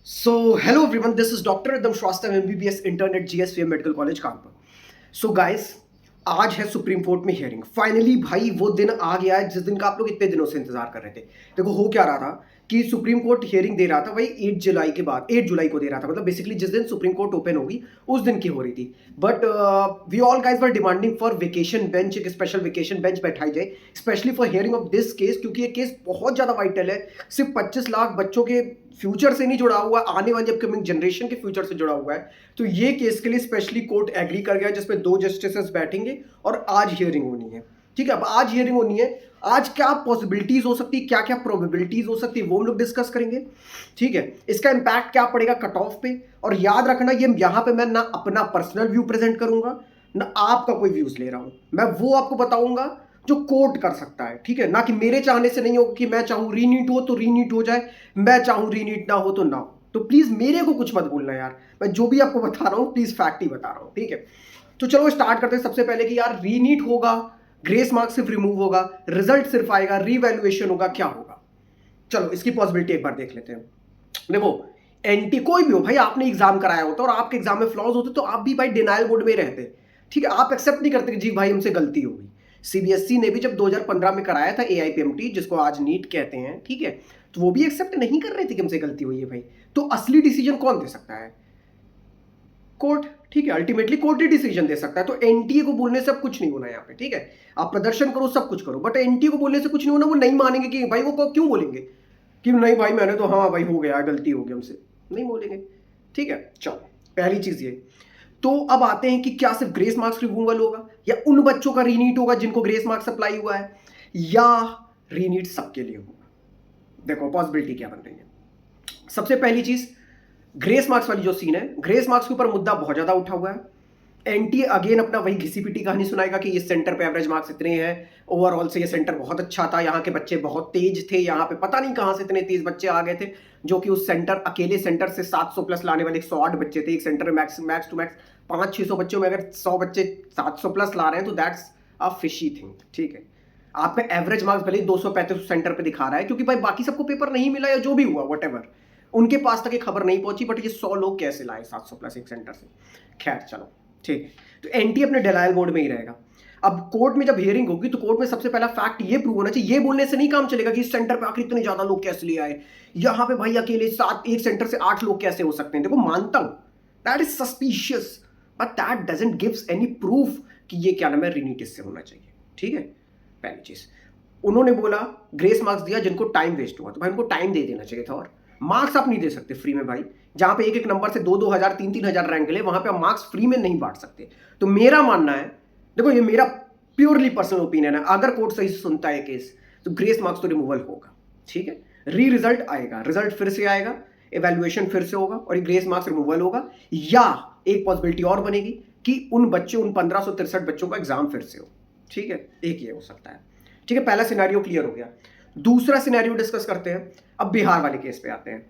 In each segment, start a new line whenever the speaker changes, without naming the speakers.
So, hello everyone, this is Dr. Ridham Shrestha, MBBS intern at GSVM Medical College, Kanpur. So guys, आज है supreme court में hearing. Finally भाई वो दिन आ गया है जिस दिन का आप लोग इतने दिनों से इंतजार कर रहे थे। देखो हो क्या रहा था कि सुप्रीम कोर्ट हियरिंग दे रहा था भाई 8 जुलाई के बाद, 8 जुलाई को दे रहा था, मतलब बेसिकली जिस दिन सुप्रीम कोर्ट ओपन होगी उस दिन की हो रही थी। But we all guys were demanding for vacation bench, एक स्पेशल वेकेशन बेंच बैठाई जाए specially for hearing of this case, क्योंकि ये केस बहुत ज्यादा वाइटल है। सिर्फ 25 लाख बच्चों के फ्यूचर से नहीं जुड़ा हुआ, आने वाली अपकमिंग जनरेशन के फ्यूचर से जुड़ा हुआ है। तो ये केस के लिए स्पेशली कोर्ट एग्री कर गया, जिसमें 2 जस्टिसेस बैठेंगे और आज हियरिंग होनी है। ठीक है, अब आज हियरिंग होनी है। आज क्या पॉसिबिलिटीज हो सकती है, क्या क्या प्रोबेबिलिटीज हो सकती है, वो हम लोग डिस्कस करेंगे। ठीक है, इसका इंपैक्ट क्या पड़ेगा कट ऑफ पे। और याद रखना, ये यहां पे मैं ना अपना पर्सनल व्यू प्रेजेंट करूंगा ना आपका कोई व्यूज ले रहा हूं, मैं वो आपको बताऊंगा जो कोर्ट कर सकता है। ठीक है, ना कि मेरे चाहने से नहीं हो कि मैं चाहूं रीनीट हो तो रीनीट हो जाए, मैं चाहूं रीनीट ना हो तो ना हो। तो प्लीज मेरे को कुछ मत बोलना यार, मैं जो भी आपको बता रहा हूं प्लीज फैक्ट ही बता रहा हूं। ठीक है, तो चलो स्टार्ट करते हैं। सबसे पहले कि यार रीनीट होगा, ग्रेस मार्क सिर्फ रिमूव होगा, रिजल्ट सिर्फ आएगा, रीवैल्यूएशन होगा, क्या होगा? चलो इसकी पॉसिबिलिटी एक बार देख लेते हैं। देखो, एंटी कोई भी हो भाई, आपने एग्जाम कराया होता और आपके एग्जाम में फ्लॉज होते तो आप भी भाई डिनायल मोड में रहते। ठीक है, आप एक्सेप्ट नहीं करते कि जी भाई हमसे गलती हो गई। सीबीएसई ने भी जब 2015 में कराया था एआईपीएमटी, जिसको आज नीट कहते हैं, ठीक है, तो वो भी एक्सेप्ट नहीं कर रहे थे कि हमसे गलती हुई है भाई। तो असली डिसीजन कौन दे सकता है? कोर्ट। ठीक है, अल्टीमेटली कोर्ट ही डिसीजन दे सकता है। तो एनटीए को बोलने से अब कुछ नहीं होना यहाँ पे। ठीक है, आप प्रदर्शन करो, सब कुछ करो, बट एनटीए को बोलने से कुछ नहीं होना। वो नहीं मानेंगे कि भाई, वो क्यों बोलेंगे कि नहीं भाई मैंने तो, हाँ भाई हो गया, गलती हो गई हमसे, नहीं बोलेंगे। ठीक है, चलो पहली चीज ये। तो अब आते हैं कि क्या सिर्फ ग्रेस मार्क्स रिमूवल होगा या उन बच्चों का रीनीट होगा जिनको ग्रेस मार्क्स अप्लाई हुआ है, या रीनीट सबके लिए होगा। देखो पॉसिबिलिटी क्या बन रही है। सबसे पहली चीज, ग्रेस मार्क्स वाली जो सीन है, ग्रेस मार्क्स के ऊपर मुद्दा बहुत ज्यादा उठा हुआ है। एनटीए अगेन अपना वही घिसी पिटी कहानी सुनाएगा कि इस सेंटर पे एवरेज मार्क्स इतने हैं, ओवरऑल से ये सेंटर बहुत अच्छा था, यहाँ के बच्चे बहुत तेज थे, यहाँ पे पता नहीं कहाँ से इतने तेज बच्चे आ गए थे, जो कि उस सेंटर, अकेले सेंटर से 700 प्लस लाने वाले 108 बच्चे थे। एक सेंटर में मैक्स टू मैक्स 500-600 बच्चों में अगर 100 बच्चे 700 प्लस ला रहे हैं तो दैट्स अ फिशी थिंग। ठीक है, आपका एवरेज मार्क्स भले ही 235 सेंटर पे दिखा रहा है, क्योंकि भाई बाकी सबको पेपर नहीं मिला या जो भी हुआ वटेवर, उनके पास तक ये खबर नहीं पहुंची, बट ये 100 लोग कैसे लाए 700 प्लस एक सेंटर से। खैर चलो ठीक है, तो एनटी अपने डिनायल मोड में ही रहेगा। अब कोर्ट में जब हियरिंग होगी तो कोर्ट में सबसे पहला फैक्ट ये प्रूव होना चाहिए। ये बोलने से नहीं काम चलेगा कि इस सेंटर पे आखिर इतने ज्यादा लोग कैसे ले आए, यहाँ पे भाई अकेले 7 एक सेंटर से 8 लोग कैसे हो सकते हैं। देखो मानता हूं that is suspicious, but that doesn't gives any proof कि ये क्या नाम है रीनीटिस से होना चाहिए। ठीक है, पहली चीज। उन्होंने बोला ग्रेस मार्क्स दिया जिनको टाइम वेस्ट हुआ, तो भाई उनको टाइम दे देना चाहिए था। और मार्क्स आप नहीं दे सकते फ्री में भाई, जहां पे एक एक नंबर से 2-2 हजार 3-3 हजार रैंक ले, वहां पे आप मार्क्स फ्री में नहीं बांट सकते। तो मेरा मानना है, देखो ये मेरा प्योरली पर्सनल ओपिनियन है, अगर कोर्ट सही से सुनता है केस तो ग्रेस मार्क्स तो रिमूवल होगा। ठीक है, री रिजल्ट आएगा, रिजल्ट फिर से आएगा, इवेल्युएशन फिर से होगा और ये ग्रेस मार्क्स रिमूवल होगा। या एक पॉसिबिलिटी और बनेगी कि उन बच्चों, उन 1563 बच्चों का एग्जाम फिर से हो। ठीक है, एक ये हो सकता है। ठीक है, पहला सिनेरियो क्लियर हो गया। दूसरा सिनेरियो डिस्कस करते हैं। अब बिहार वाले केस पे आते हैं।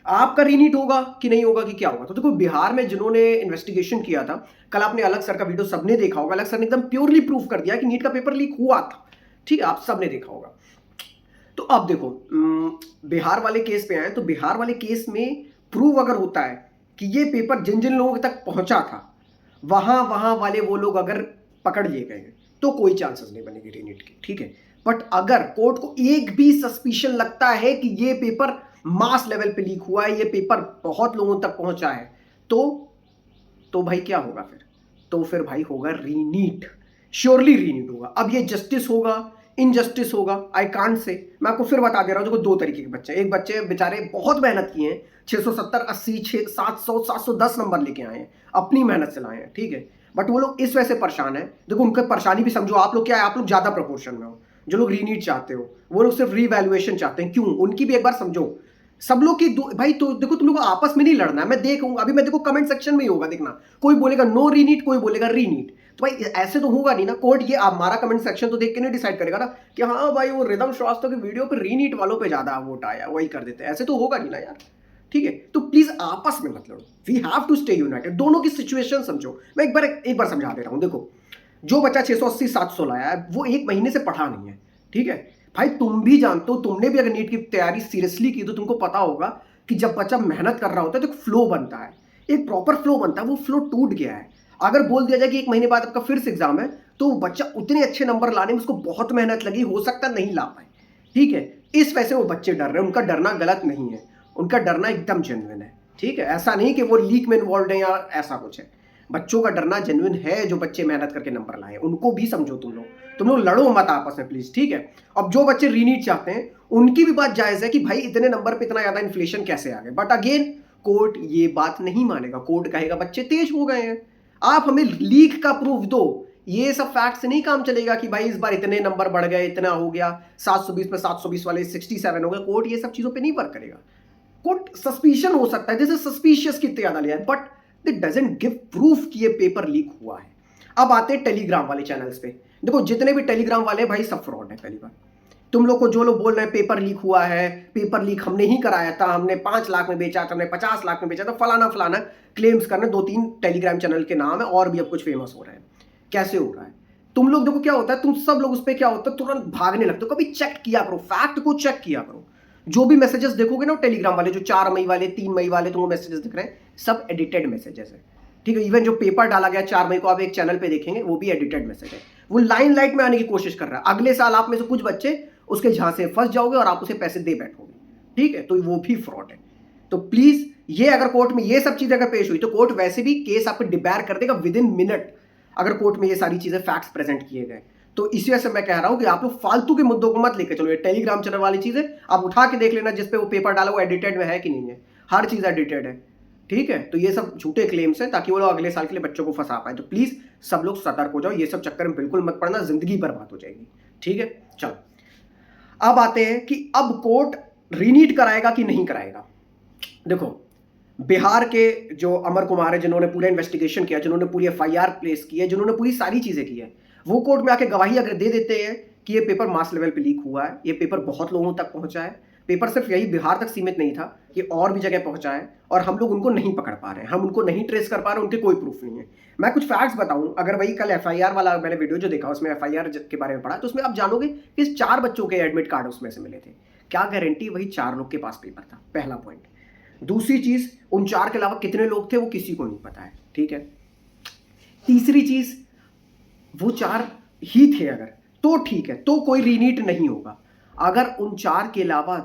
आपका रीनीट होगा कि नहीं होगा कि क्या होगा? तो देखो बिहार में जिन्होंने इन्वेस्टिगेशन किया था, कल आपने अलग सर का वीडियो सबने देखा होगा, अलग सर ने एकदम प्योरली प्रूफ कर दिया कि नीट का पेपर लीक हुआ था। ठीक है, आप सबने देखा होगा। तो अब देखो बिहार वाले केस पे आए, तो बिहार वाले केस में प्रूव अगर होता है कि ये पेपर जिन जिन लोगों तक पहुंचा था, वहां वाले वो लोग अगर पकड़ लिए गए तो कोई चांसेस नहीं बनेगी रीनीट की। ठीक है, बट अगर कोर्ट को एक भी सस्पिशन लगता है कि ये पेपर मास लेवल पे लीक हुआ है, ये पेपर बहुत लोगों तक पहुंचा है, तो भाई क्या होगा फिर? तो फिर भाई होगा रीनीट, श्योरली रीनीट होगा। अब ये जस्टिस होगा, इनजस्टिस होगा, आई कांट से। मैं आपको फिर बता दे रहा हूं, देखो 2 तरीके के बच्चे, एक बच्चे बेचारे बहुत मेहनत किए हैं, 670 80 700 710 नंबर लेके आए हैं, अपनी मेहनत से लाए हैं। ठीक है, बट वो लोग इस वजह से परेशान है। देखो उनका परेशानी भी समझो, आप लोग क्या है, आप लोग ज्यादा प्रोपोर्शन में हो, जो लोग रीनीट चाहते हो, वो लोग सिर्फ रीवैल्यूएशन चाहते हैं। क्यों? उनकी भी एक बार समझो। सब लोग की भाई, तो देखो तुम लोग को आपस में नहीं लड़ना है, मैं देखूंगा अभी, मैं देखो कमेंट सेक्शन में ही होगा, देखना कोई बोलेगा नो रीनीट, कोई बोलेगा रीनीट। तो भाई ऐसे तो होगा नहीं ना, कोर्ट ये हमारा कमेंट सेक्शन तो देख के नहीं डिसाइड करेगा ना कि हाँ भाई वो रिदम श्रीवास्तव की वीडियो पे रीनीट वालों पे ज्यादा वोट आया, वही कर देते हैं, ऐसे तो होगा नहीं ना यार। ठीक है, तो प्लीज आपस में मत लड़ो, we have to stay united. दोनों की सिचुएशन समझो। मैं एक बार समझा दे रहा हूं। देखो जो बच्चा 680 700 लाया है, वो 1 महीने से पढ़ा नहीं है। ठीक है भाई, तुम भी जानते हो, तुमने भी अगर नीट की तैयारी सीरियसली की तो तुमको पता होगा कि जब बच्चा मेहनत कर रहा होता है तो एक फ्लो बनता है, एक प्रॉपर फ्लो बनता है, वो फ्लो टूट गया है। अगर बोल दिया जाए कि 1 महीने बाद आपका फिर से एग्जाम है, तो बच्चा उतने अच्छे नंबर लाने में उसको बहुत मेहनत लगी, हो सकता नहीं ला पाए, ठीक है। इस वजह से वो बच्चे डर रहे हैं, उनका डरना गलत नहीं है, उनका डरना एकदम जेन्युइन है, ठीक है। ऐसा नहीं कि वो लीक में इन्वॉल्व है या ऐसा कुछ है, बच्चों का डरना जेन्युइन है, जो बच्चे मेहनत करके नंबर लाए, उनको भी समझो। तुम लोग लड़ो मत आपस में प्लीज, ठीक है। अब जो बच्चे रीनीट चाहते हैं उनकी भी बात जायज है कि भाई इतने नंबर पे इतना ज्यादा इन्फ्लेशन कैसे आ गए, बट अगेन कोर्ट ये बात नहीं मानेगा, कोर्ट कहेगा बच्चे तेज हो गए हैं, आप हमें लीक का प्रूफ दो। ये सब फैक्ट से नहीं काम चलेगा कि भाई इस बार इतने नंबर बढ़ गए, इतना हो गया, 720 में 720 वाले 67 हो गए। कोर्ट ये सब चीजों पे नहीं वर्क करेगा। कोर्ट सस्पिशन हो सकता है, जैसे सस्पिशियस कितने ज्यादा लिया है, but it doesn't give proof कि ये पेपर लीक हुआ है। अब आते हैं टेलीग्राम वाले चैनल्स पे। देखो जितने भी टेलीग्राम वाले भाई सब फ्रॉड है। पहली बार तुम लोग को जो लोग बोल रहे हैं पेपर लीक हुआ है, पेपर लीक हमने ही कराया था, हमने 5 लाख में बेचा था, हमने 50 लाख में बेचा था, फलाना फलाना क्लेम्स करने 2-3 टेलीग्राम चैनल के नाम है, और भी अब कुछ फेमस हो रहे हैं। कैसे हो रहा है तुम लोग देखो, क्या होता है तुम सब लोग उस पर क्या होता है तुरंत भागने लगते हो। कभी चेक किया करो, फैक्ट को चेक किया करो। जो भी मैसेजेस देखोगे ना टेलीग्राम वाले, जो 4 मई वाले 3 मई वाले तुमको मैसेजेस दिख रहे हैं, सब एडिटेड मैसेजेस है, ठीक है। इवन जो पेपर डाला गया 4 मई को आप एक चैनल पे देखेंगे, वो भी एडिटेड मैसेज है। वो लाइन लाइट में आने की कोशिश कर रहा है। अगले साल आप में से कुछ बच्चे उसके झांसे फंस जाओगे और आप उसे पैसे दे बैठोगे, ठीक है। तो वो भी फ्रॉड है। तो प्लीज ये अगर कोर्ट में ये सब चीजें अगर पेश हुई तो कोर्ट वैसे भी केस आपको डिबेयर कर देगा विद इन मिनट, अगर कोर्ट में ये सारी चीजें फैक्ट्स प्रेजेंट किए गए। तो इसी वजह से मैं कह रहा हूं कि आप लोग फालतू के मुद्दों को मत लेकर चलो। ये टेलीग्राम चैनल वाली चीजें आप उठा के देख लेना, जिसपे वो पेपर डाला वो एडिटेड में है कि नहीं है। हर चीज एडिटेड है, ठीक है। तो ये सब झूठे क्लेम्स हैं ताकि वो लोग अगले साल के लिए बच्चों को फंसा पाए। तो प्लीज सब लोग सतर्क हो जाओ, ये सब चक्कर में बिल्कुल मत पड़ना, जिंदगी बर्बाद हो जाएगी, ठीक है। चलो अब आते हैं कि अब कोर्ट रीनीट कराएगा कि नहीं कराएगा। देखो बिहार के जो अमर कुमार है, जिन्होंने पूरा इन्वेस्टिगेशन किया, जिन्होंने पूरी एफआईआर प्लेस की है, जिन्होंने पूरी सारी चीजें की है, वो कोर्ट में आके गवाही अगर दे देते हैं कि ये पेपर मास लेवल पे लीक हुआ है, ये पेपर बहुत लोगों तक पहुंचा है, पेपर सिर्फ यही बिहार तक सीमित नहीं था, ये और भी जगह पहुंचा है, और हम लोग उनको नहीं पकड़ पा रहे हैं, हम उनको नहीं ट्रेस कर पा रहे हैं, उनके कोई प्रूफ नहीं है। मैं कुछ फैक्ट्स बताऊं, अगर वही कल एफआईआर वाला मैंने वीडियो जो देखा उसमें एफआईआर के बारे में पढ़ा, तो उसमें आप जानोगे कि 4 बच्चों के एडमिट कार्ड उसमें से मिले थे। क्या गारंटी वही 4 लोग के पास पेपर था, पहला पॉइंट। दूसरी चीज, उन 4 के अलावा कितने लोग थे वो किसी को नहीं पता है, ठीक है। तीसरी चीज, वो 4 ही थे अगर, तो ठीक है, तो कोई रीनीट नहीं होगा। अगर उन 4 के अलावा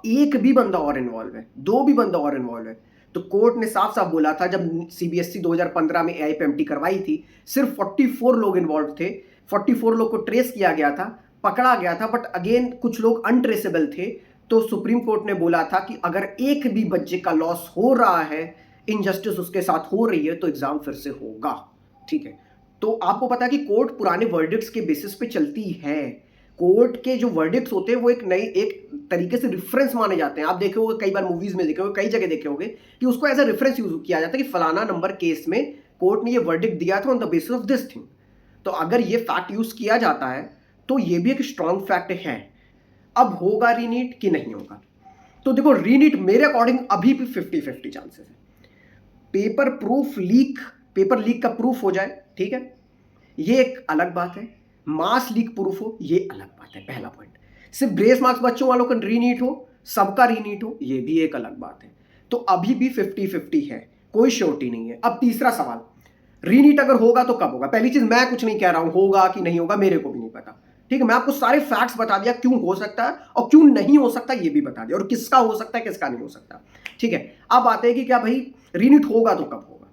एक भी बंदा और इन्वॉल्व है, 2 भी बंदा और इन्वॉल्व है, तो कोर्ट ने साफ साफ बोला था, जब सीबीएसई 2015 में एआईपीएमटी करवाई थी, सिर्फ 44 लोग इन्वॉल्व थे, 44 लोग को ट्रेस किया गया था, पकड़ा गया था, बट अगेन कुछ लोग अनट्रेसेबल थे। तो सुप्रीम कोर्ट ने बोला था कि अगर एक भी बच्चे का लॉस हो रहा है, इनजस्टिस उसके साथ हो रही है, तो एग्जाम फिर से होगा, ठीक है। तो आपको पता है कि कोर्ट पुराने वर्डिक्ट्स के बेसिस पे चलती है। कोर्ट के जो वर्डिक्ट्स होते हैं वो एक तरीके से रेफरेंस माने जाते हैं। आप देखे होंगे कई बार मूवीज में देखे होंगे, कई जगह देखे होंगे कि उसको एज अ रेफरेंस यूज किया जाता है कि फलाना नंबर केस में कोर्ट ने ये वर्डिक्ट दिया था on the basis of this thing. तो अगर ये फैक्ट यूज किया जाता है तो ये भी एक स्ट्रॉन्ग फैक्ट है। अब होगा रीनीट कि नहीं होगा, तो देखो रीनीट मेरे अकॉर्डिंग अभी भी 50-50 चांसेस है। पेपर लीक का प्रूफ हो जाए, ठीक है, ये एक अलग बात है। मास लीक प्रूफ हो, ये अलग बात है, पहला पॉइंट। सिर्फ ग्रेस मार्क्स बच्चों वालों का रीनीट हो, सबका रीनीट हो, ये भी एक अलग बात है। तो अभी भी 50-50 है, कोई श्योरिटी नहीं है। अब तीसरा सवाल, रीनीट अगर होगा तो कब होगा। पहली चीज, मैं कुछ नहीं कह रहा हूं होगा कि नहीं होगा, मेरे को भी नहीं पता, ठीक है। मैं आपको सारे फैक्ट्स बता दिया, क्यों हो सकता है और क्यों नहीं हो सकता ये भी बता दिया, और किसका हो सकता है किसका नहीं हो सकता, ठीक है। अब आते हैं कि क्या भाई रीनीट होगा तो कब होगा।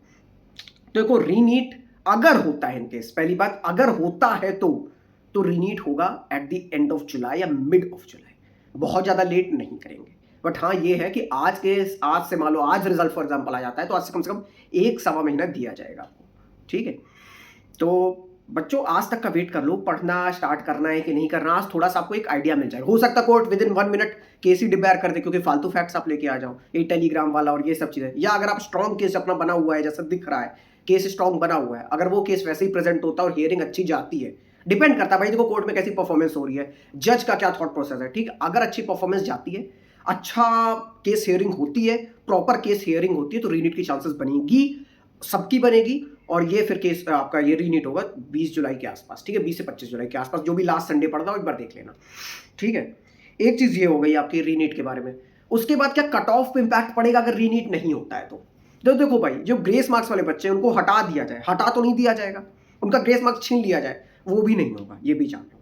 तो देखो रीनीट अगर होता है, इन केस पहली बात, अगर होता है तो रीनीट होगा at the end of July या मिड ऑफ जुलाई, बहुत ज्यादा लेट नहीं करेंगे। बट हाँ ये है कि आज से मान लो आज रिजल्ट फॉर एग्जाम्पल आ जाता है, तो आज से कम 1-1.25 महीना दिया जाएगा आपको, ठीक है। तो बच्चों आज तक का वेट कर लो, पढ़ना स्टार्ट करना है कि नहीं करना, आज थोड़ा सा आपको एक आइडिया मिल जाएगा। हो सकता है court within 1 minute case ही डिबेयर कर दे, क्योंकि फालतू फैक्ट्स आप लेके आ जाओ, ये टेलीग्राम वाला और ये सब चीजें। या अगर आप स्ट्रॉन्ग केस अपना बना हुआ है, जैसा दिख रहा है केस स्ट्रॉन्ग बना हुआ है, अगर वो केस वैसे ही प्रेजेंट होता है और हियरिंग अच्छी जाती है, डिपेंड करता है भाई देखो कोर्ट में कैसी परफॉर्मेंस हो रही है, जज का क्या थॉट प्रोसेस है, ठीक है। अगर अच्छी परफॉर्मेंस जाती है, अच्छा केस हियरिंग होती है, प्रॉपर केस हियरिंग होती है, तो रीनीट की चांसेस बनेगी, सबकी बनेगी। और ये फिर केस आपका ये रीनीट होगा 20 जुलाई के आसपास, ठीक है, 20 से 25 जुलाई के आसपास, जो भी लास्ट संडे पड़ता है एक बार देख लेना, ठीक है। एक चीज ये हो गई आपकी रीनीट के बारे में। उसके बाद क्या कट ऑफ पे इंपैक्ट पड़ेगा अगर रीनीट नहीं होता है तो देखो भाई, जो ग्रेस मार्क्स वाले बच्चे हैं उनको हटा दिया जाए, हटा तो नहीं दिया जाएगा, उनका ग्रेस मार्क्स छीन लिया जाए, वो भी नहीं होगा, ये भी जान लो।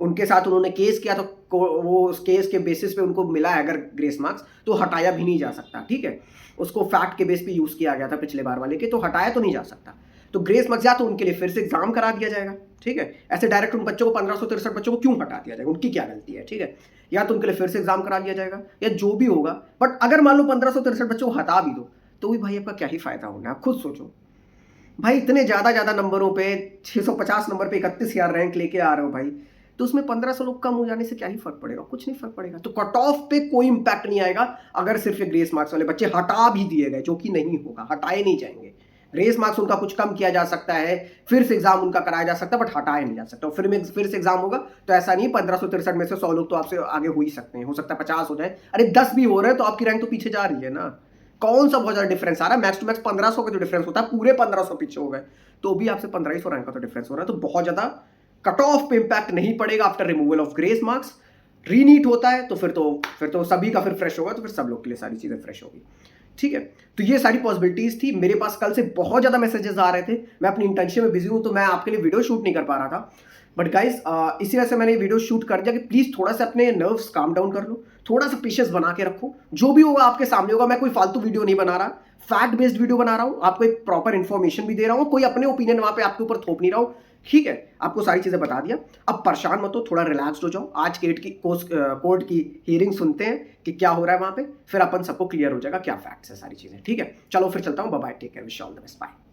उनके साथ उन्होंने केस किया तो वो उस केस के बेसिस पे उनको मिला है अगर ग्रेस मार्क्स, तो हटाया भी नहीं जा सकता, ठीक है। उसको फैक्ट के बेस पे यूज किया गया था पिछले बार वाले के, तो हटाया तो नहीं जा सकता। तो ग्रेस मार्क्स या तो उनके लिए फिर से एग्जाम करा दिया जाएगा, ठीक है। ऐसे डायरेक्ट उन बच्चों को 1563 बच्चों को क्यों हटा दिया जाएगा, उनकी क्या गलती है, ठीक है। या तो उनके लिए फिर से एग्जाम करा दिया जाएगा या जो भी होगा। बट अगर मान लो 1563 बच्चों को हटा भी दो तो भी भाई आपका क्या ही फायदा होना है, आप खुद सोचो भाई। इतने ज्यादा नंबरों पे 650 नंबर पे 31,000 रैंक लेके आ रहे हो भाई, तो उसमें 1500 लोग कम हो जाने से क्या ही फर्क पड़ेगा, कुछ नहीं फर्क पड़ेगा। तो कट ऑफ पे कोई इंपैक्ट नहीं आएगा अगर सिर्फ ग्रेस मार्क्स वाले बच्चे हटा भी दिए गए, जो कि नहीं होगा, हटाए नहीं जाएंगे। ग्रेस मार्क्स उनका कुछ कम किया जा सकता है, फिर से एग्जाम उनका कराया जा सकता है, बट हटाया नहीं जा सकता। फिर से एग्जाम होगा तो ऐसा नहीं 1563 में से 100 लोग तो आपसे आगे हो ही सकते हैं, हो सकता है 50 हो जाए, अरे 10 भी हो रहे हैं तो आपकी रैंक तो पीछे जा रही है ना। कौन सा बहुत ज्यादा डिफरेंस आ रहा है, मैक्स टू मैक्स 1500 का जो डिफरेंस होता है, पूरे 1500 पीछे हो गए तो भी आपसे 1500 रैंक का तो डिफरेंस हो रहा है। तो बहुत ज्यादा कट ऑफ पे इंपैक्ट नहीं पड़ेगा after removal of grace marks. रीनीट होता है तो फिर तो सभी का फिर फ्रेश होगा, तो फिर सब लोग के लिए सारी चीजें फ्रेश होगी, ठीक है। तो ये सारी पॉसिबिलिटीज थी। मेरे पास कल से बहुत ज्यादा मैसेजेस आ रहे थे, मैं अपनी इंटर्नशिप में बिजी हूं तो मैं आपके लिए वीडियो शूट नहीं कर पा रहा था। बट गाइस इसी वजह से मैंने वीडियो शूट कर दिया कि प्लीज थोड़ा सा अपने नर्व्स काम डाउन कर लो, थोड़ा सा पेशेंस बना के रखो। जो भी होगा आपके सामने होगा, मैं कोई फालतू वीडियो नहीं बना रहा, फैक्ट बेस्ड वीडियो बना रहा हूं, आपको एक प्रॉपर इंफॉर्मेशन भी दे रहा हूं, कोई अपने ओपिनियन वहां पे आपके ऊपर थोप नहीं रहा हूं, ठीक है। आपको सारी चीजें बता दिया, अब परेशान मत हो, थोड़ा रिलैक्स्ड हो जाओ। आज कोर्ट की हियरिंग सुनते हैं कि क्या हो रहा है वहां पे, फिर अपन सबको क्लियर हो जाएगा क्या फैक्ट्स है, सारी चीजें, ठीक है। चलो फिर चलता हूं, bye bye, take care, wish you all the best, bye.